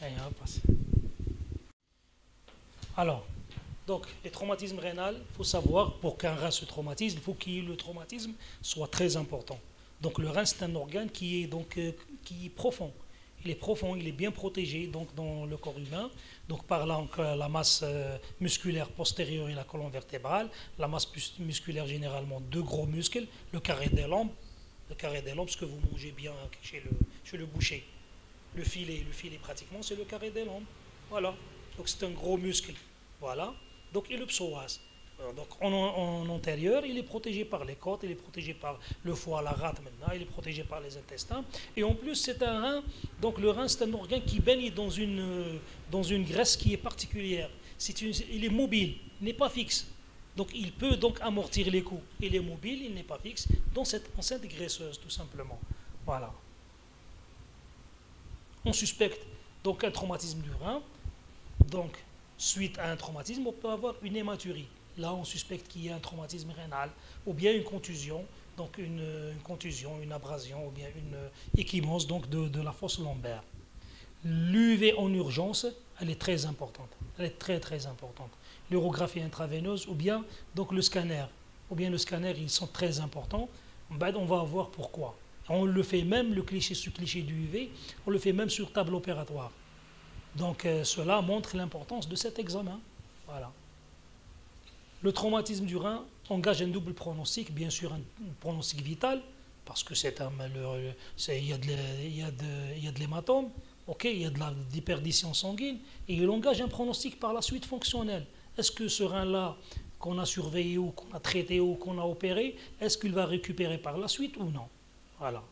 Allez, on passe. Alors, donc, les traumatismes rénaux, il faut savoir, pour qu'un rein se traumatise, il faut que le traumatisme soit très important. Donc, le rein, c'est un organe qui est profond. Il est profond, il est bien protégé donc, dans le corps humain. Donc, par là, la masse musculaire postérieure et la colonne vertébrale. La masse musculaire, généralement, deux gros muscles. Le carré des lombes, ce que vous mangez bien chez le boucher. Le filet pratiquement, c'est le carré des lombes. Voilà. Donc, c'est un gros muscle. Voilà. Donc, et le psoas. Donc, en antérieur, il est protégé par les côtes, il est protégé par le foie, la rate maintenant, il est protégé par les intestins. Et en plus, c'est un rein. Donc, le rein, c'est un organe qui baigne dans une graisse qui est particulière. Il est mobile, il n'est pas fixe. Donc, il peut donc amortir les coups. Il est mobile, il n'est pas fixe dans cette enceinte graisseuse, tout simplement. Voilà. On suspecte donc un traumatisme du rein. Donc, suite à un traumatisme, on peut avoir une hématurie. Là, on suspecte qu'il y a un traumatisme rénal, ou bien une contusion, donc une contusion, une abrasion, ou bien une échymose donc de la fosse lombaire. L'UV en urgence, elle est très importante. Elle est très très importante. L'urographie intraveineuse, ou bien donc le scanner. Ou bien le scanner, ils sont très importants. On va voir pourquoi. On le fait même, ce cliché du UV, on le fait même sur table opératoire. Donc cela montre l'importance de cet examen. Voilà. Le traumatisme du rein engage un double pronostic, bien sûr un pronostic vital, parce que il y a de l'hématome, okay, il y a de l'hyperdition sanguine, et il engage un pronostic par la suite fonctionnel. Est-ce que ce rein-là, qu'on a surveillé ou qu'on a traité ou qu'on a opéré, est-ce qu'il va récupérer par la suite ou non? Voilà.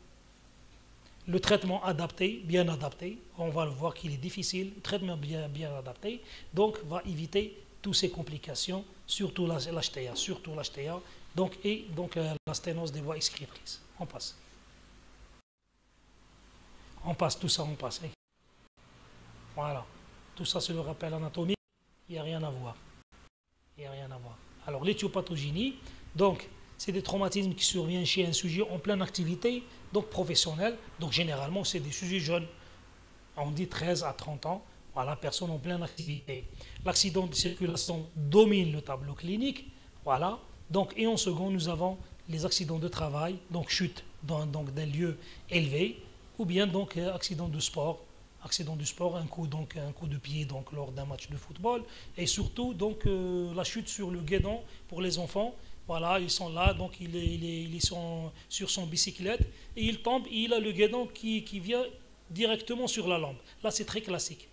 Le traitement adapté, bien adapté, on va le voir qu'il est difficile, le traitement bien adapté, donc va éviter toutes ces complications, surtout l'HTA, donc la sténose des voies excrétrices. On passe. On passe, tout ça, on passe. Voilà. Tout ça, c'est le rappel anatomique, il n'y a rien à voir. Il n'y a rien à voir. Alors, l'éthiopathogynie, donc, c'est des traumatismes qui surviennent chez un sujet en pleine activité, donc professionnelle. Donc, généralement, c'est des sujets jeunes. On dit 13 à 30 ans. Voilà, personne en pleine activité. L'accident de circulation domine le tableau clinique. Voilà. Donc, et en second, nous avons les accidents de travail, donc chute donc d'un lieu élevé, ou bien donc accident de sport. Accident du sport, un coup de pied donc lors d'un match de football, et surtout donc la chute sur le guédon pour les enfants. Voilà, ils sont là, donc ils sont sur son bicyclette et il tombe, et il a le guédon qui vient directement sur la lampe. Là, c'est très classique.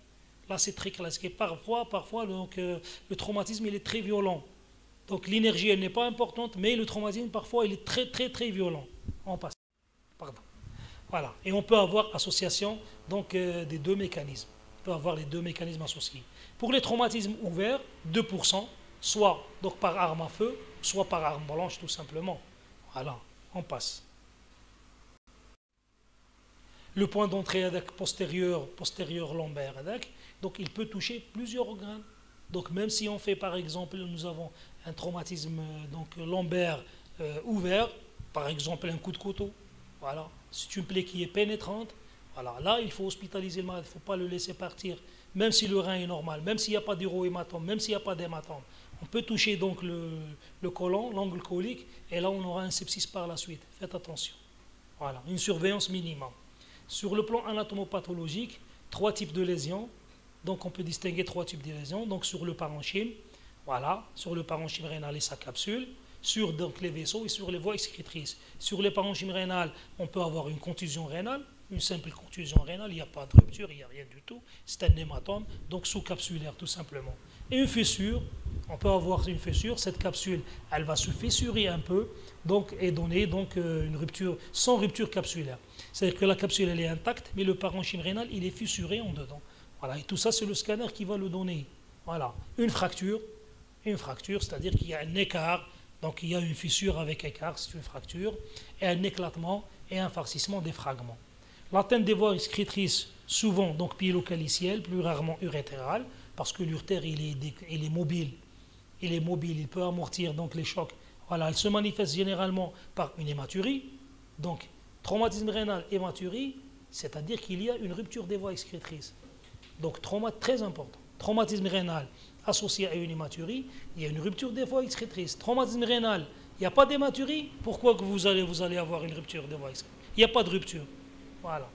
Là, c'est très classique. Et parfois donc, le traumatisme, il est très violent. Donc l'énergie, elle n'est pas importante, mais le traumatisme, parfois, il est très, très, très violent. On passe. Pardon. Voilà. Et on peut avoir association donc, des deux mécanismes. On peut avoir les deux mécanismes associés. Pour les traumatismes ouverts, 2%, soit donc par arme à feu, soit par arme blanche, tout simplement. Voilà. On passe. Le point d'entrée postérieur lombaire, donc il peut toucher plusieurs organes. Donc même si on fait par exemple, nous avons un traumatisme donc lombaire ouvert, par exemple un coup de couteau, voilà, c'est une plaie qui est pénétrante, voilà, là il faut hospitaliser le malade, il ne faut pas le laisser partir, même si le rein est normal, même s'il n'y a pas d'urohématome, même s'il n'y a pas d'hématome. On peut toucher donc le côlon, l'angle colique, et là on aura un sepsis par la suite. Faites attention. Voilà, une surveillance minimum. Sur le plan anatomopathologique, trois types de lésions. Donc on peut distinguer trois types de lésions. Donc sur le parenchyme, voilà, sur le parenchyme rénal et sa capsule, sur donc, les vaisseaux et sur les voies excrétrices. Sur les parenchymes rénales, on peut avoir une contusion rénale, une simple contusion rénale, il n'y a pas de rupture, il n'y a rien du tout. C'est un hématome, donc sous-capsulaire tout simplement. Et une fissure, on peut avoir une fissure, cette capsule, elle va se fissurer un peu, donc, et donner donc, une rupture, sans rupture capsulaire. C'est-à-dire que la capsule, elle est intacte, mais le parenchyme rénal, il est fissuré en dedans. Voilà, et tout ça, c'est le scanner qui va le donner. Voilà, une fracture, c'est-à-dire qu'il y a un écart, donc il y a une fissure avec écart, c'est une fracture, et un éclatement et un farcissement des fragments. L'atteinte des voies excrétrices, souvent donc pyélocalicielle, plus rarement urétérale, parce que l'urtère, il est mobile. Il est mobile, il peut amortir donc les chocs. Voilà, elle se manifeste généralement par une hématurie. Donc, traumatisme rénal, hématurie, c'est-à-dire qu'il y a une rupture des voies excrétrices. Donc, très important. Traumatisme rénal associé à une hématurie, il y a une rupture des voies excrétrices. Traumatisme rénal, il n'y a pas d'hématurie, pourquoi que vous allez avoir une rupture des voies excrétrices? Il n'y a pas de rupture. Voilà.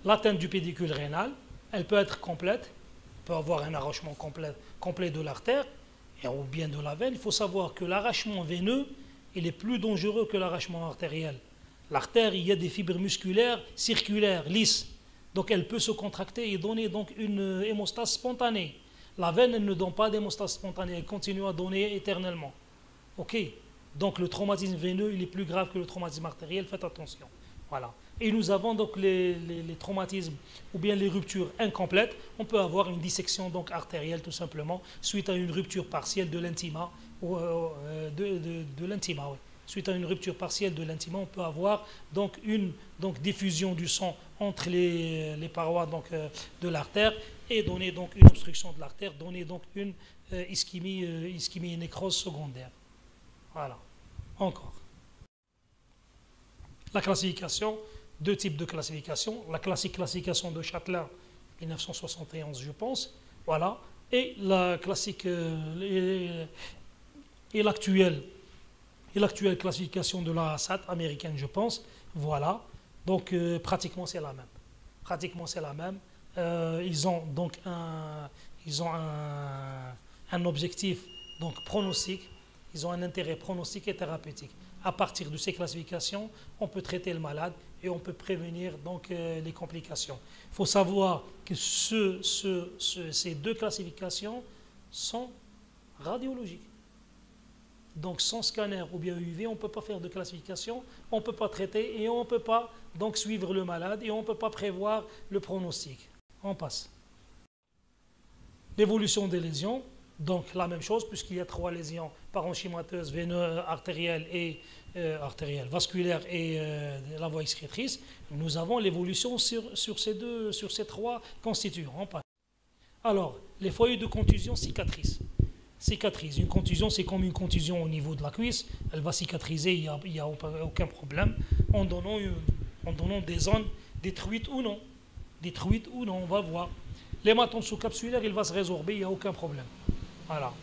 L'atteinte du pédicule rénal, elle peut être complète, on peut avoir un arrachement complet de l'artère ou bien de la veine. Il faut savoir que l'arrachement veineux, il est plus dangereux que l'arrachement artériel. L'artère, il y a des fibres musculaires circulaires, lisses. Donc elle peut se contracter et donner donc une hémostase spontanée. La veine, elle ne donne pas d'hémostase spontanée, elle continue à donner éternellement. Ok? Donc le traumatisme veineux, il est plus grave que le traumatisme artériel, faites attention. Voilà. Et nous avons donc les traumatismes ou bien les ruptures incomplètes. On peut avoir une dissection donc artérielle tout simplement suite à une rupture partielle de l'intima. De l'intima, oui. Suite à une rupture partielle de l'intima, on peut avoir donc une diffusion du sang entre les parois donc, de l'artère et donner donc une obstruction de l'artère, donner donc une ischémie et nécrose secondaire. Voilà. Encore. La classification, deux types de classification. La classification de Châtelain, 1971, je pense. Voilà. Et la classique et l'actuelle classification de la SAT américaine, je pense. Voilà. Donc, pratiquement, c'est la même. Pratiquement, c'est la même. Ils ont donc un objectif donc pronostic. Ils ont un intérêt pronostique et thérapeutique. À partir de ces classifications, on peut traiter le malade et on peut prévenir donc, les complications. Il faut savoir que ces deux classifications sont radiologiques. Donc sans scanner ou bien UV, on ne peut pas faire de classification, on ne peut pas traiter et on ne peut pas donc, suivre le malade et on ne peut pas prévoir le pronostic. On passe. L'évolution des lésions. Donc la même chose, puisqu'il y a trois lésions parenchymateuses, veineuses, artérielles, vasculaires et la voie excrétrice, nous avons l'évolution sur ces trois constituants. Alors, les foyers de contusion cicatrisent. Une contusion, c'est comme une contusion au niveau de la cuisse, elle va cicatriser, il n'y a aucun problème, en donnant des zones détruites ou non. Détruites ou non, on va voir. L'hématome sous-capsulaire, il va se résorber, il n'y a aucun problème. Voilà.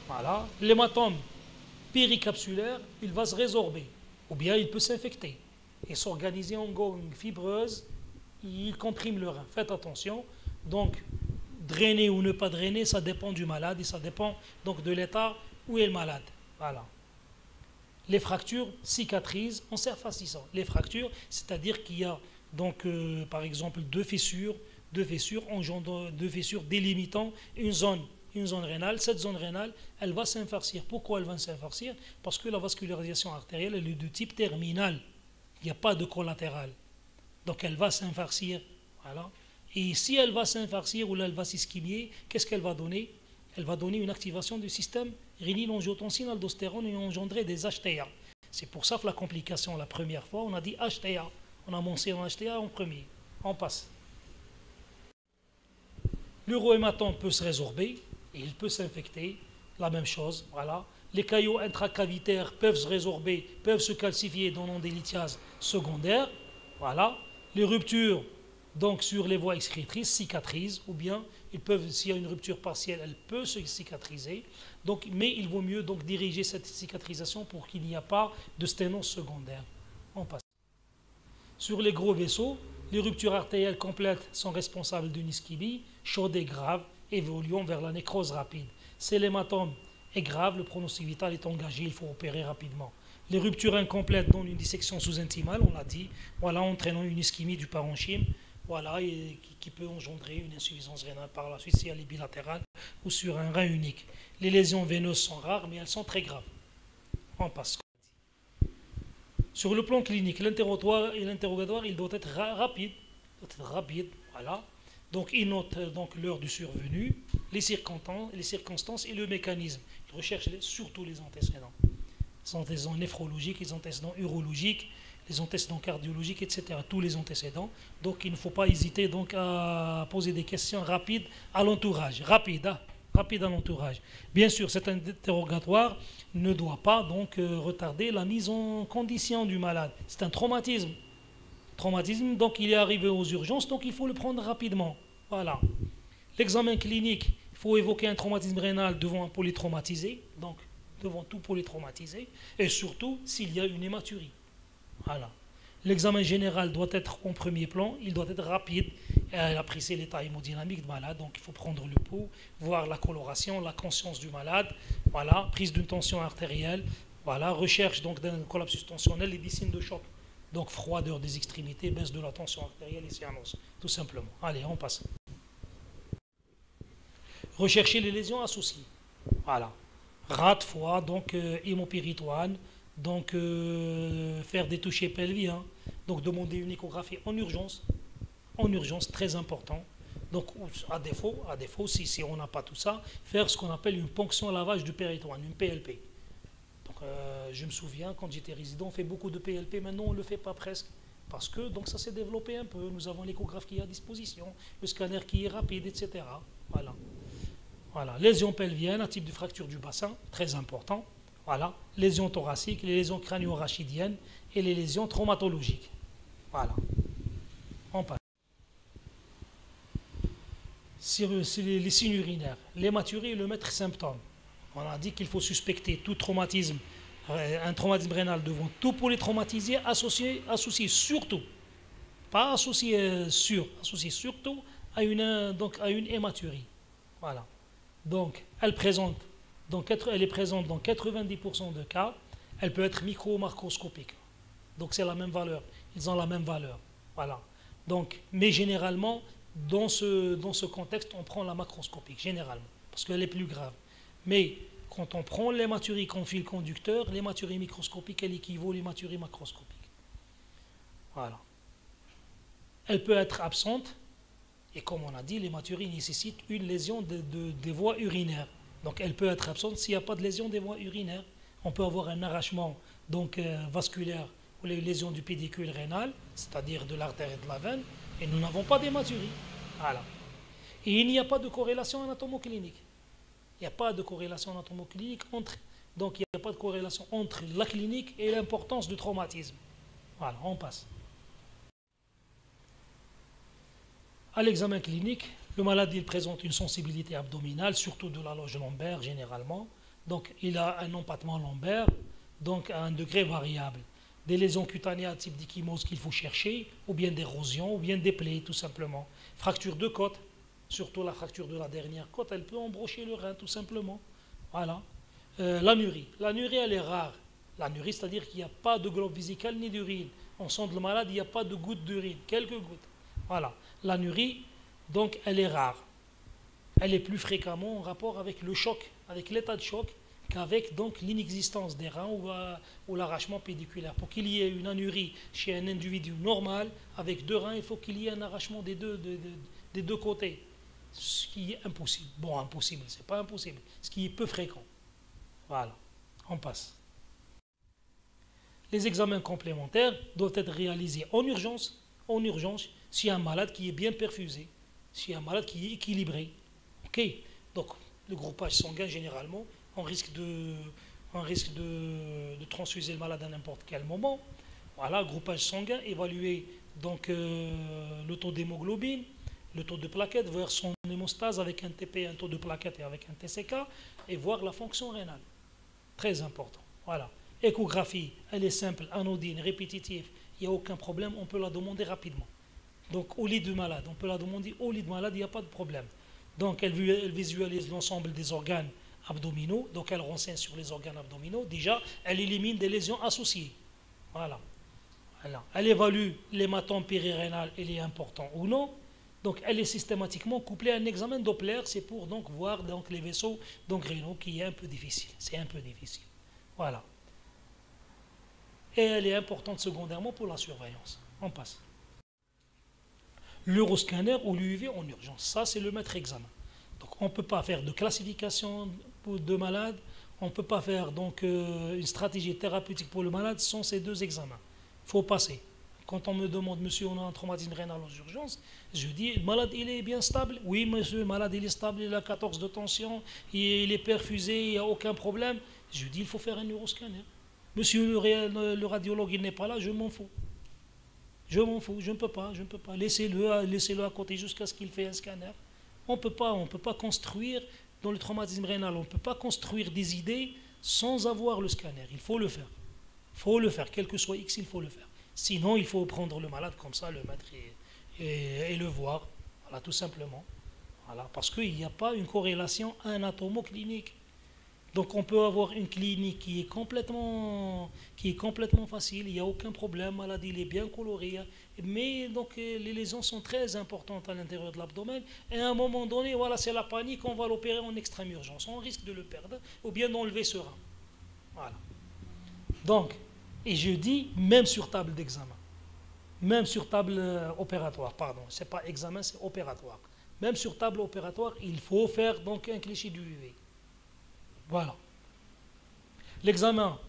Voilà. L'hématome péricapsulaire, il va se résorber. Ou bien il peut s'infecter et s'organiser en gangue fibreuse. Il comprime le rein. Faites attention. Donc, drainer ou ne pas drainer, ça dépend du malade et ça dépend donc de l'état où est le malade. Voilà. Les fractures cicatrisent en surfacissant. Les fractures, c'est-à-dire qu'il y a donc, par exemple deux fissures délimitant une zone rénale. Cette zone rénale, elle va s'infarcir. Pourquoi elle va s'infarcir? Parce que la vascularisation artérielle, elle est de type terminal. Il n'y a pas de collatéral. Donc elle va s'infarcir. Voilà. Et si elle va s'infarcir ou là elle va s'ischémier, qu'est-ce qu'elle va donner? Elle va donner une activation du système rénine-angiotensine, aldostérone et engendrer des HTA. C'est pour ça que la complication, la première fois, on a dit HTA. On a mentionné HTA en premier. On passe. L'urohématome peut se résorber et il peut s'infecter. La même chose, voilà. Les caillots intracavitaires peuvent se résorber, peuvent se calcifier, donnant des lithiases secondaires. Voilà. Les ruptures donc, sur les voies excrétrices cicatrisent, ou bien s'il y a une rupture partielle, elle peut se cicatriser. Donc, mais il vaut mieux donc diriger cette cicatrisation pour qu'il n'y ait pas de sténose secondaire. On passe. Sur les gros vaisseaux, les ruptures artérielles complètes sont responsables d'une ischémie chaude et grave, évoluant vers la nécrose rapide. Si l'hématome est grave, le pronostic vital est engagé, il faut opérer rapidement. Les ruptures incomplètes donnent une dissection sous-intimale, on l'a dit, voilà, entraînant une ischémie du parenchyme, voilà, et qui peut engendrer une insuffisance rénale par la suite si elle est bilatérale ou sur un rein unique. Les lésions veineuses sont rares, mais elles sont très graves. On passe. Sur le plan clinique, l'interrogatoire, il doit être rapide. Voilà. Donc, il note donc l'heure du survenu, les circonstances et le mécanisme. Il recherche surtout les antécédents. Les antécédents néphrologiques, les antécédents urologiques, les antécédents cardiologiques, etc. Tous les antécédents. Donc, il ne faut pas hésiter donc, à poser des questions rapides à l'entourage. Rapide à l'entourage. Bien sûr, cet interrogatoire ne doit pas donc retarder la mise en condition du malade. C'est un traumatisme. Traumatisme, donc il est arrivé aux urgences, donc il faut le prendre rapidement. Voilà. L'examen clinique, il faut évoquer un traumatisme rénal devant un polytraumatisé, donc devant tout polytraumatisé, et surtout s'il y a une hématurie. Voilà. L'examen général doit être en premier plan, il doit être rapide, et apprécier l'état hémodynamique du malade, donc il faut prendre le pouls, voir la coloration, la conscience du malade, voilà, prise d'une tension artérielle, voilà, recherche donc d'un collapsus tensionnel et des signes de choc, donc froideur des extrémités, baisse de la tension artérielle et cyanose, tout simplement. Allez, on passe. Rechercher les lésions associées, voilà, rate, foie, donc hémopéritoine, donc faire des touchés pelviens, donc demander une échographie en urgence, très important. Donc à défaut si on n'a pas tout ça, faire ce qu'on appelle une ponction lavage du péritoine, une PLP. Donc je me souviens quand j'étais résident, on fait beaucoup de PLP, maintenant on ne le fait pas presque. Parce que donc ça s'est développé un peu, nous avons l'échographe qui est à disposition, le scanner qui est rapide, etc. Voilà. Voilà. Lésions pelviennes, un type de fracture du bassin, très important. Voilà. Lésions thoraciques, les lésions crânio-rachidiennes et les lésions traumatologiques. Voilà. On passe. Sur les signes urinaires, l'hématurie est le maître symptôme. On a dit qu'il faut suspecter tout traumatisme, un traumatisme rénal devant tout polytraumatisé associé surtout, pas associé surtout à une hématurie. Voilà. Donc, elle est présente dans 90% de cas. Elle peut être micro ou macroscopique. Donc, c'est la même valeur. Ils ont la même valeur. Voilà. Donc, mais généralement, dans ce contexte, on prend la macroscopique, généralement, parce qu'elle est plus grave. Mais quand on prend l'hématurie comme fil conducteur, l'hématurie microscopique, elle équivaut à l'hématurie macroscopique. Voilà. Elle peut être absente, et comme on a dit, l'hématurie nécessite une lésion des voies urinaires. Donc elle peut être absente s'il n'y a pas de lésion des voies urinaires. On peut avoir un arrachement vasculaire ou les lésions du pédicule rénal, c'est-à-dire de l'artère et de la veine, et nous n'avons pas d'hématurie. Voilà. Et il n'y a pas de corrélation anatomo-clinique. Il n'y a pas de corrélation anatomo-clinique donc il n'y a pas de corrélation entre la clinique et l'importance du traumatisme. Voilà, on passe. À l'examen clinique, le malade il présente une sensibilité abdominale, surtout de la loge lombaire généralement. Donc il a un empattement lombaire, donc à un degré variable. Des lésions cutanées type d'ecchymose qu'il faut chercher, ou bien d'érosion, ou bien des plaies tout simplement. Fracture de côte, surtout la fracture de la dernière côte, elle peut embrocher le rein tout simplement. Voilà. L'anurie. L'anurie elle est rare. L'anurie c'est-à-dire qu'il n'y a pas de globe vésical ni d'urine. On sonde le malade, il n'y a pas de gouttes d'urine, quelques gouttes. Voilà. L'anurie, donc, elle est rare. Elle est plus fréquemment en rapport avec le choc, avec l'état de choc, qu'avec donc l'inexistence des reins ou l'arrachement pédiculaire. Pour qu'il y ait une anurie chez un individu normal, avec deux reins, il faut qu'il y ait un arrachement des deux côtés. Ce qui est impossible. Bon, impossible, c'est pas impossible. Ce qui est peu fréquent. Voilà. On passe. Les examens complémentaires doivent être réalisés en urgence, s'il y a un malade qui est bien perfusé, s'il y a un malade qui est équilibré. Ok. Donc, le groupage sanguin, généralement, on risque de transfuser le malade à n'importe quel moment. Voilà, groupage sanguin, évaluer donc le taux d'hémoglobine, le taux de plaquettes, voir son hémostase avec un TP, un taux de plaquettes et avec un TCK, et voir la fonction rénale. Très important. Voilà. Échographie, elle est simple, anodine, répétitive, il n'y a aucun problème, on peut la demander rapidement. Donc au lit du malade, on peut la demander au lit du malade, il n'y a pas de problème. Donc elle visualise l'ensemble des organes abdominaux, donc elle renseigne sur les organes abdominaux. Déjà, elle élimine des lésions associées. Voilà. Elle évalue l'hématome périrénal, il est important ou non. Donc elle est systématiquement couplée à un examen Doppler, c'est pour donc voir donc, les vaisseaux donc, rénaux qui est un peu difficile. C'est un peu difficile. Voilà. Et elle est importante secondairement pour la surveillance. On passe. L'Euroscanner ou l'UV en urgence, ça c'est le maître examen. Donc on ne peut pas faire de classification de malades, on ne peut pas faire donc une stratégie thérapeutique pour le malade sans ces deux examens. Il faut passer. Quand on me demande, monsieur, on a un traumatisme rénal aux urgences, je dis, le malade, il est bien stable? Oui, monsieur, le malade, il est stable, il a 14 de tension, il est perfusé, il n'y a aucun problème. Je dis, il faut faire un neuroscanner. Monsieur, le radiologue, il n'est pas là, je m'en fous. Je m'en fous, je ne peux pas, je ne peux pas. Laissez-le à côté jusqu'à ce qu'il fasse un scanner. On ne peut pas construire dans le traumatisme rénal, on ne peut pas construire des idées sans avoir le scanner. Il faut le faire. Il faut le faire, quel que soit X, il faut le faire. Sinon, il faut prendre le malade comme ça, le mettre et le voir. Voilà, tout simplement. Voilà, parce qu'il n'y a pas une corrélation anatomo-clinique. Donc on peut avoir une clinique qui est complètement facile, il n'y a aucun problème, la maladie est bien colorée, mais donc les lésions sont très importantes à l'intérieur de l'abdomen, et à un moment donné, voilà, c'est la panique, on va l'opérer en extrême urgence, on risque de le perdre, ou bien d'enlever ce rein. Voilà. Donc, et je dis, même sur table d'examen, même sur table opératoire, pardon, c'est pas examen, c'est opératoire. Même sur table opératoire, il faut faire donc un cliché du UV. Voilà. L'examen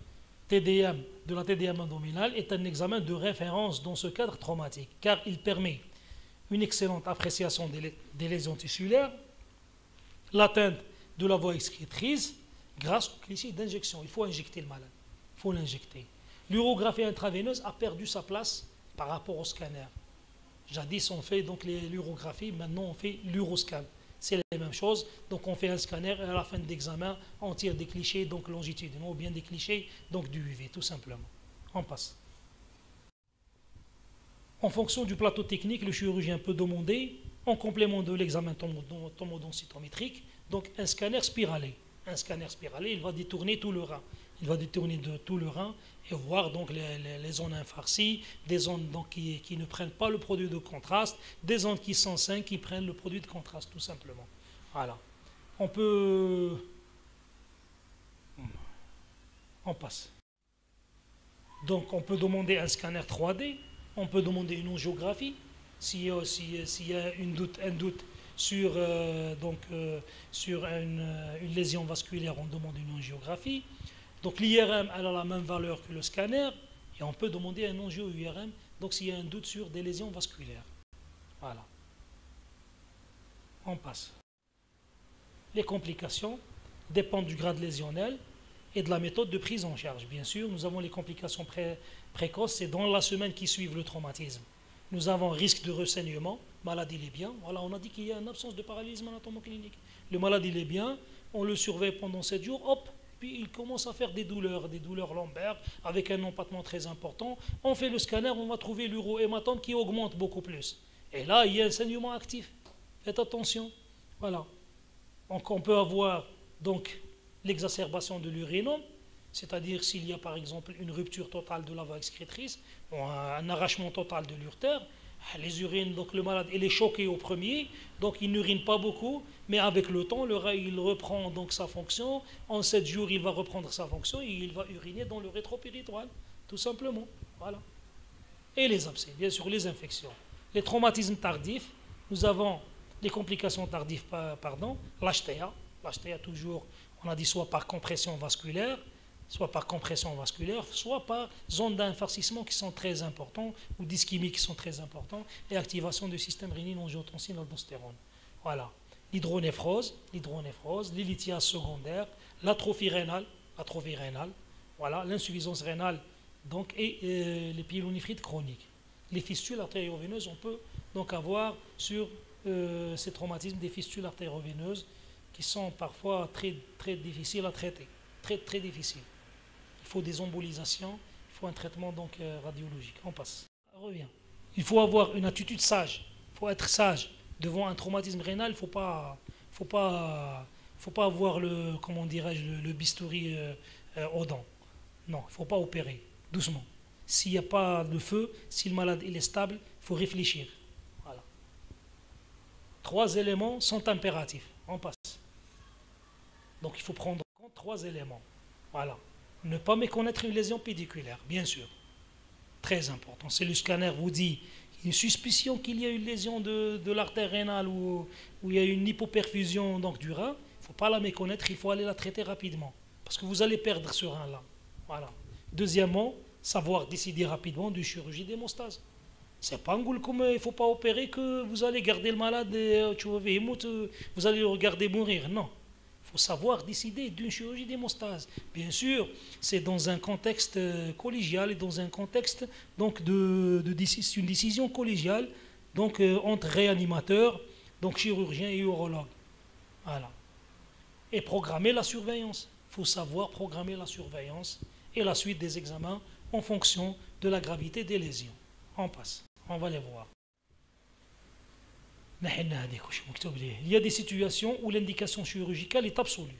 TDM de la TDM abdominale est un examen de référence dans ce cadre traumatique, car il permet une excellente appréciation des lésions tissulaires, l'atteinte de la voie excrétrice grâce au cliché d'injection. Il faut injecter le malade. Il faut l'injecter. L'urographie intraveineuse a perdu sa place par rapport au scanner. Jadis, on fait donc l'urographies, maintenant on fait l'uroscan. C'est la même chose, donc on fait un scanner et à la fin de l'examen, on tire des clichés donc longitudinaux ou bien des clichés donc du UV, tout simplement. On passe. En fonction du plateau technique, le chirurgien peut demander, en complément de l'examen tomodensitométrique, donc un scanner spiralé. Un scanner spiralé, il va détourner tout le rein. Il va détourner de tout le rein et voir donc les zones infarcies, des zones donc qui ne prennent pas le produit de contraste, des zones qui sont saines, qui prennent le produit de contraste, tout simplement. Voilà. On passe. Donc on peut demander un scanner 3D, on peut demander une angiographie, s'il y a un doute sur une lésion vasculaire, on demande une angiographie. Donc l'IRM, elle a la même valeur que le scanner, et on peut demander un angio-IRM, donc s'il y a un doute sur des lésions vasculaires. Voilà. On passe. Les complications dépendent du grade lésionnel et de la méthode de prise en charge. Bien sûr, nous avons les complications précoces, c'est dans la semaine qui suit le traumatisme. Nous avons risque de ressaignement, malade il est bien. Voilà, on a dit qu'il y a une absence de paralysme anatomoclinique. Le malade il est bien, on le surveille pendant 7 jours, hop, puis il commence à faire des douleurs lombaires avec un empattement très important. On fait le scanner, on va trouver l'urohématome qui augmente beaucoup plus. Et là, il y a un saignement actif. Faites attention. Voilà. Donc on peut avoir donc l'exacerbation de l'urénome, c'est-à-dire s'il y a par exemple une rupture totale de la voie excrétrice, ou un arrachement total de l'urtère, les urines, donc le malade il est choqué au premier, donc il n'urine pas beaucoup, mais avec le temps, il reprend donc sa fonction, en 7 jours il va reprendre sa fonction et il va uriner dans le rétropéritoire, tout simplement. Voilà. Et les abcès, bien sûr les infections. Les traumatismes tardifs, nous avons les complications tardives, l'HTA, toujours, on a dit soit par compression vasculaire, soit par zones d'infarcissement qui sont très importantes, ou d'ischémie qui sont très importantes, et activation du système rénine-angiotensine aldostérone. Voilà. L'hydronéphrose, l'ilithiase secondaire, l'atrophie rénale, voilà, l'insuffisance rénale, donc, et les pyélonéphrite chroniques. Les fistules artério-veineuses, on peut donc avoir sur ces traumatismes des fistules artério-veineuses qui sont parfois très, très difficiles à traiter, très, très difficiles. Il faut des embolisations, il faut un traitement donc radiologique. On passe. On revient. Il faut avoir une attitude sage. Il faut être sage devant un traumatisme rénal. Il faut pas avoir le bistouri aux dents. Non, il ne faut pas opérer. Doucement. S'il n'y a pas de feu, si le malade il est stable, il faut réfléchir. Voilà. 3 éléments sont impératifs. On passe. Donc il faut prendre en compte 3 éléments. Voilà. Ne pas méconnaître une lésion pédiculaire, bien sûr. Très important. Si le scanner vous dit qu'il y a une suspicion qu'il y a une lésion de l'artère rénale ou il y a une hypoperfusion donc, du rein, il ne faut pas la méconnaître, il faut aller la traiter rapidement. Parce que vous allez perdre ce rein-là. Voilà. Deuxièmement, savoir décider rapidement d'une chirurgie d'hémostase. C'est pas un goût comme il ne faut pas opérer que vous allez garder le malade et vous allez le regarder mourir. Non. Il faut savoir décider d'une chirurgie d'hémostase. Bien sûr, c'est dans un contexte collégial et dans un contexte donc une décision collégiale donc entre réanimateurs, donc chirurgiens et urologues. Voilà. Et programmer la surveillance. Il faut savoir programmer la surveillance et la suite des examens en fonction de la gravité des lésions. On passe, on va les voir. Il y a des situations où l'indication chirurgicale est absolue.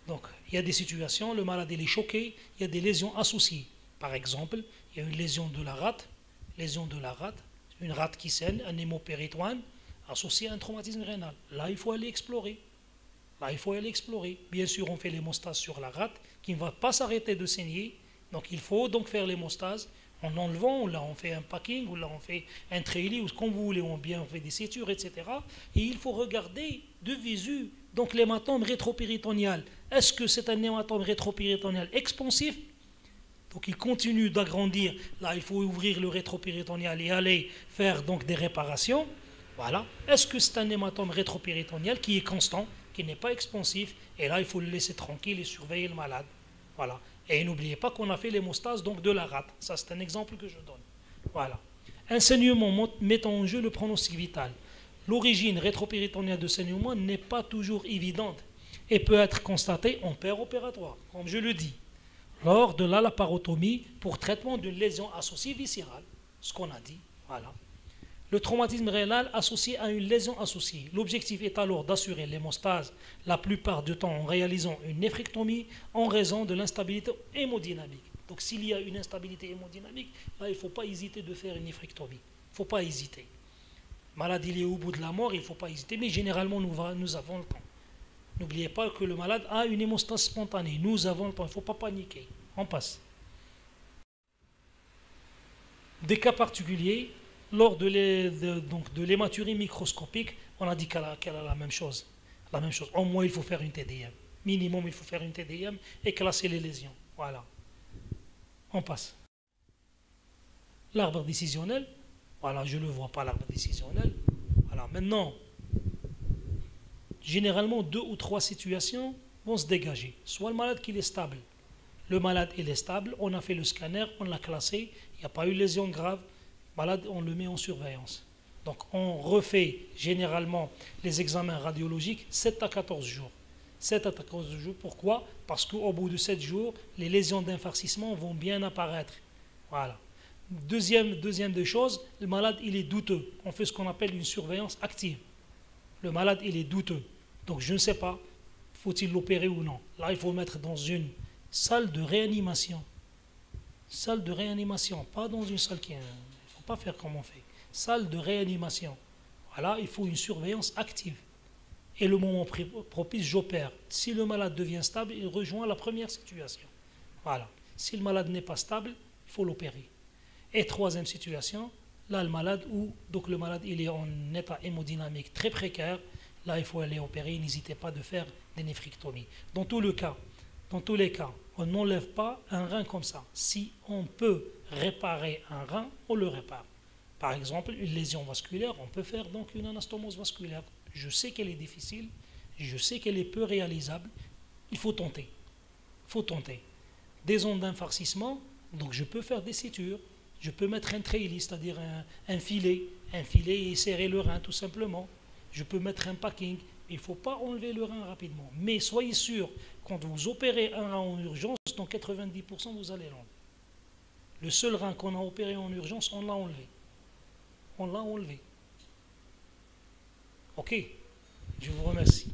Donc, il y a des situations, le malade est choqué, il y a des lésions associées. Par exemple, il y a une lésion de la rate, une rate qui saigne, un hémopéritoine, associé à un traumatisme rénal. Là, il faut aller explorer. Bien sûr, on fait l'hémostase sur la rate, qui ne va pas s'arrêter de saigner. Donc, il faut donc faire l'hémostase en enlevant, ou là on fait un packing, ou là on fait un treillis, ou ce qu'on voulait, ou bien on fait des sutures, etc. Et il faut regarder de visu, donc l'hématome rétropéritonéal. Est-ce que c'est un hématome rétropéritonéal expansif? Donc il continue d'agrandir. Là, il faut ouvrir le rétropéritonéal et aller faire donc des réparations. Voilà. Est-ce que c'est un hématome rétropéritonéal qui est constant, qui n'est pas expansif? Et là, il faut le laisser tranquille et surveiller le malade. Voilà. Et n'oubliez pas qu'on a fait l'hémostase donc de la rate. Ça, c'est un exemple que je donne. Voilà. Un saignement mettant en jeu le pronostic vital. L'origine rétropéritonéale de saignement n'est pas toujours évidente et peut être constatée en péropératoire, comme je le dis, lors de la laparotomie pour traitement d'une lésion associée viscérale. Ce qu'on a dit. Voilà. Le traumatisme rénal associé à une lésion associée. L'objectif est alors d'assurer l'hémostase la plupart du temps en réalisant une néphrectomie en raison de l'instabilité hémodynamique. Donc s'il y a une instabilité hémodynamique, là, il ne faut pas hésiter de faire une néphrectomie. Il ne faut pas hésiter. Le malade il est au bout de la mort, il ne faut pas hésiter, mais généralement nous avons le temps. N'oubliez pas que le malade a une hémostase spontanée. Nous avons le temps, il ne faut pas paniquer. On passe. Des cas particuliers. Lors de l'hématurie microscopique, on a dit qu'elle a la même chose. Au moins, il faut faire une TDM. Minimum, il faut faire une TDM et classer les lésions. Voilà. On passe. L'arbre décisionnel. Voilà, je ne le vois pas, l'arbre décisionnel. Voilà, maintenant, généralement, 2 ou 3 situations vont se dégager. Soit le malade qui est stable. Le malade, il est stable. On a fait le scanner, on l'a classé. Il n'y a pas eu de lésion grave. Malade, on le met en surveillance. Donc on refait généralement les examens radiologiques 7 à 14 jours. 7 à 14 jours, pourquoi? Parce qu'au bout de 7 jours, les lésions d'infarcissement vont bien apparaître. Voilà. Deuxième des choses, le malade, il est douteux. On fait ce qu'on appelle une surveillance active. Le malade, il est douteux. Donc je ne sais pas, faut-il l'opérer ou non. Là, il faut le mettre dans une salle de réanimation. Salle de réanimation, pas dans une salle qui est... pas faire comme on fait. Salle de réanimation. Voilà, il faut une surveillance active. Et le moment propice, j'opère. Si le malade devient stable, il rejoint la première situation. Voilà. Si le malade n'est pas stable, il faut l'opérer. Et troisième situation, là le malade il est en état hémodynamique très précaire, là il faut aller opérer, n'hésitez pas de faire des néphrectomies. Dans tous les cas, on n'enlève pas un rein comme ça. Si on peut réparer un rein, on le répare. Par exemple, une lésion vasculaire, on peut faire donc une anastomose vasculaire. Je sais qu'elle est difficile, je sais qu'elle est peu réalisable, il faut tenter. Des ondes d'infarcissement, donc je peux faire des sutures, je peux mettre un treillis, c'est-à-dire un filet et serrer le rein tout simplement. Je peux mettre un packing. Il ne faut pas enlever le rein rapidement. Mais soyez sûr, quand vous opérez un rein en urgence, dans 90%, vous allez l'enlever. Le seul rein qu'on a opéré en urgence, on l'a enlevé. Ok, je vous remercie.